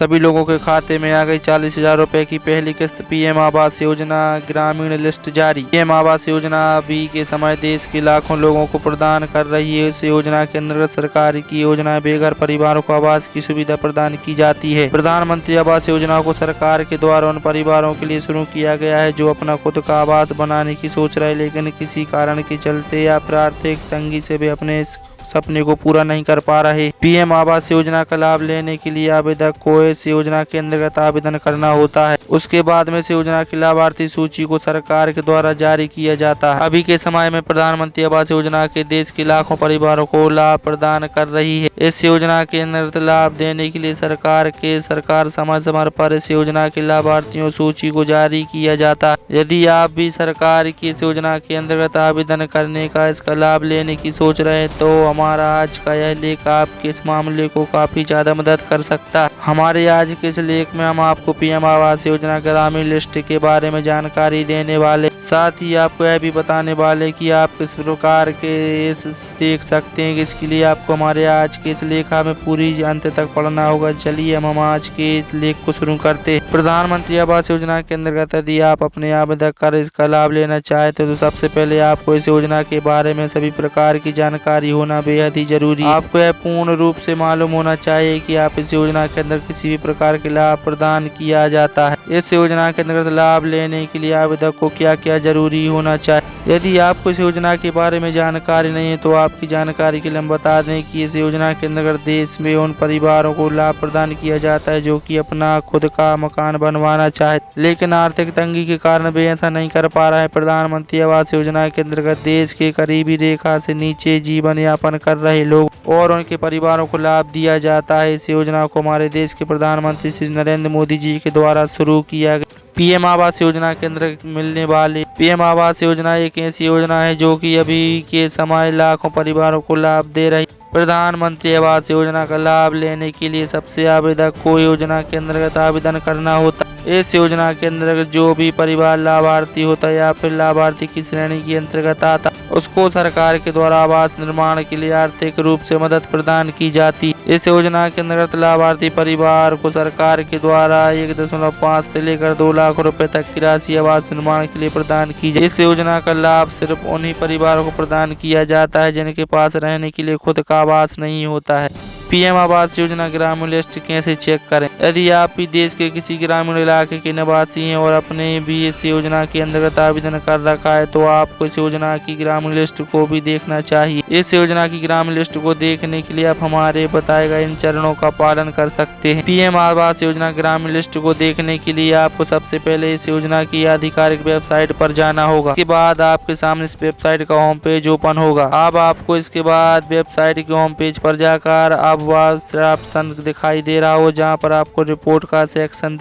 सभी लोगों के खाते में आ गई 40,000 रुपए की पहली किस्त। पीएम आवास योजना ग्रामीण लिस्ट जारी। पीएम आवास योजना अभी के समय देश के लाखों लोगों को प्रदान कर रही है। इस योजना के अंतर्गत सरकार की योजना बेघर परिवारों को आवास की सुविधा प्रदान की जाती है। प्रधानमंत्री आवास योजना को सरकार के द्वारा उन परिवारों के लिए शुरू किया गया है जो अपना खुद का आवास बनाने की सोच रहे, लेकिन किसी कारण के चलते या आर्थिक तंगी से वे अपने सपने को पूरा नहीं कर पा रहे। पीएम आवास योजना का लाभ लेने के लिए आवेदक को इस योजना के अंतर्गत आवेदन करना होता है। उसके बाद में इस योजना की लाभार्थी सूची को सरकार के द्वारा जारी किया जाता है। अभी के समय में प्रधानमंत्री आवास योजना के देश के लाखों परिवारों को लाभ प्रदान कर रही है। इस योजना के अंतर्गत लाभ देने के लिए सरकार समय समय पर इस योजना के लाभार्थियों सूची को जारी किया जाता है। यदि आप भी सरकार की इस योजना के अंतर्गत आवेदन करने का, इसका लाभ लेने की सोच रहे हैं तो हमारा आज का यह लेख आपके इस मामले को काफी ज्यादा मदद कर सकता है। हमारे आज के इस लेख में हम आपको पीएम आवास योजना ग्रामीण लिस्ट के बारे में जानकारी देने वाले, साथ ही आपको यह भी बताने वाले कि आप किस प्रकार के इस देख सकते हैं। इसके लिए आपको हमारे आज के इस लेखा में पूरी अंत तक पढ़ना होगा। चलिए हम आज के इस लेख को शुरू करते हैं। प्रधानमंत्री आवास योजना के अंतर्गत यदि आप अपने आवेदन कर इसका लाभ लेना चाहते तो सबसे पहले आपको इस योजना के बारे में सभी प्रकार की जानकारी होना बेहद ही जरूरी है। आपको यह पूर्ण रूप से मालूम होना चाहिए कि आप इस योजना के अंदर किसी भी प्रकार के लाभ प्रदान किया जाता है। इस योजना के अंतर्गत लाभ लेने के लिए आवेदक को क्या क्या जरूरी होना चाहिए। यदि आपको इस योजना के बारे में जानकारी नहीं है तो आपकी जानकारी के लिए हम बता दें कि इस योजना के अंतर्गत देश में उन परिवारों को लाभ प्रदान किया जाता है जो कि अपना खुद का मकान बनवाना चाहे, लेकिन आर्थिक तंगी के कारण वे ऐसा नहीं कर पा रहे हैं। प्रधानमंत्री आवास योजना के अंतर्गत देश के गरीबी रेखा से नीचे जीवन यापन कर रहे लोग और उनके परिवारों को लाभ दिया जाता है। इस योजना को हमारे देश के प्रधानमंत्री श्री नरेंद्र मोदी जी के द्वारा शुरू किया गया। पीएम आवास योजना के अंदर मिलने वाली पीएम आवास योजना एक ऐसी योजना है जो कि अभी के समय लाखों परिवारों को लाभ दे रही। प्रधानमंत्री आवास योजना का लाभ लेने के लिए सबसे आवेदक को योजना के अंतर्गत आवेदन करना होता है। इस योजना के अंतर्गत जो भी परिवार लाभार्थी होता है या फिर लाभार्थी की श्रेणी के अंतर्गत आता उसको सरकार के द्वारा आवास निर्माण के लिए आर्थिक रूप से मदद प्रदान की जाती है। इस योजना के अंतर्गत लाभार्थी परिवार को सरकार के द्वारा 1.5 से लेकर 2 लाख रुपए तक की राशि आवास निर्माण के लिए प्रदान की जाए। इस योजना का लाभ सिर्फ उन्हीं परिवारों को प्रदान किया जाता है जिनके पास रहने के लिए खुद का आवास नहीं होता है। पीएम आवास योजना ग्रामीण लिस्ट कैसे चेक करें। यदि आप भी देश के किसी ग्रामीण इलाके के निवासी हैं और अपने भी इस योजना के अंतर्गत आवेदन कर रखा है तो आपको इस योजना की ग्रामीण लिस्ट को भी देखना चाहिए। इस योजना की ग्रामीण लिस्ट को देखने के लिए आप हमारे बताए गए इन चरणों का पालन कर सकते हैं। पीएम आवास योजना ग्रामीण लिस्ट को देखने के लिए आपको सबसे पहले इस योजना की आधिकारिक वेबसाइट पर जाना होगा। इसके बाद आपके सामने इस वेबसाइट का होम पेज ओपन होगा। अब आपको इसके बाद वेबसाइट के होम पेज पर जाकर आवास ऑप्शन दिखाई दे रहा हो जहां पर आपको रिपोर्ट का सेक्शन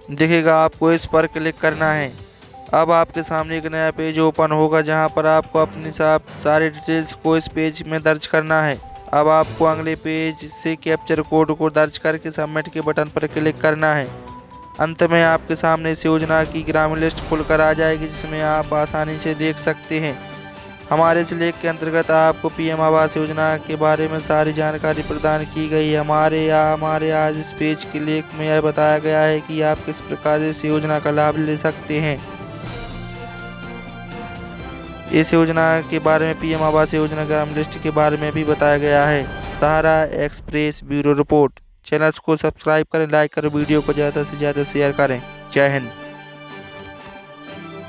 दिखेगा। आपको इस पर क्लिक करना है। अब आपके सामने एक नया पेज ओपन होगा जहां पर आपको अपनी सारी डिटेल्स को इस पेज में दर्ज करना है। अब आपको अगले पेज से कैप्चर कोड को दर्ज करके सबमिट के बटन पर क्लिक करना है। अंत में आपके सामने इस योजना की ग्रामीण लिस्ट खुलकर आ जाएगी जिसमें आप आसानी से देख सकते हैं। हमारे इस लेख के अंतर्गत आपको पीएम आवास योजना के बारे में सारी जानकारी प्रदान की गई है। हमारे आज इस पेज के लेख में यह बताया गया है कि आप किस प्रकार इस योजना का लाभ ले सकते हैं। इस योजना के बारे में पीएम आवास योजना ग्रामीण लिस्ट के बारे में भी बताया गया है। सहारा एक्सप्रेस ब्यूरो रिपोर्ट। चैनल को सब्सक्राइब करें, लाइक करें, वीडियो को ज़्यादा से ज़्यादा शेयर करें। जय हिंद।